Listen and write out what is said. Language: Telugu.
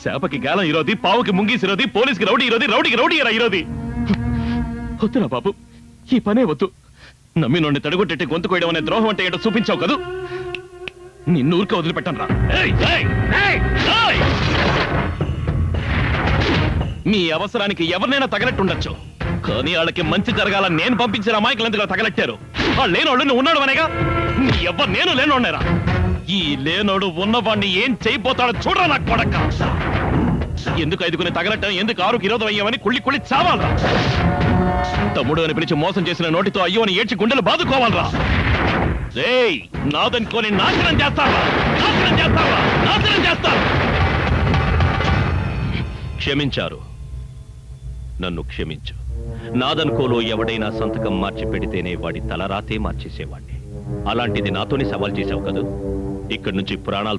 చేపకి గాలం ఇరోది, పావుకి ముంగీసి ఇరోది, పోలీస్కి రౌడీ ఇరోది, రౌడీకి రౌడీ ఇరోది. వద్దునా బాబు, ఈ పనే వద్దు. నమ్మినోడిని తడగొట్టెట్టి గొంతు కోయడం అనే ద్రోహం అంటే ఏంటో చూపించావు కదూ. నిన్ను ఊరికే వదిలిపెట్టను రా. మీ అవసరానికి ఎవరినైనా తగలట్టుండొచ్చు, కానీ వాళ్ళకి మంచి జరగాలని నేను పంపించిన అమాయకులు ఎందుకు తగలట్టారు? వాళ్ళు లేనోళ్ళు నువ్వు ఉన్నాడు అనేగా. నీ ఎవ్వరు నేను లేనోడేరా. ఈ లేనోడు ఉన్నవాడిని ఏం చేయిపోతాడో చూడరా నాకు కొడక. ఎందుకు ఐదుకుని తగలట్టం, ఎందుకు 6కి 20 అయ్యామని కుళ్ళి కుళ్ళి చావాలరా. తమ్ముడు అని పిలిచి మోసం చేసిన నోటితో అయ్యో అని ఏడ్చి గుండెలు బాదుకోవాలరా. రేయ్, నాదనుకోని నాశనం చేస్తారా, నాశనం చేస్తారా, నాశనం చేస్తారు. క్షమించారు, నన్ను క్షమించు. నాదనుకోలో ఎవడైనా సంతకం మార్చి పెడితేనే వాడి తలరాతే మార్చేసేవాడిని. అలాంటిది నాతోనే సవాల్ చేశావు కదూ. ఇక్కడి నుంచి ప్రాణాలు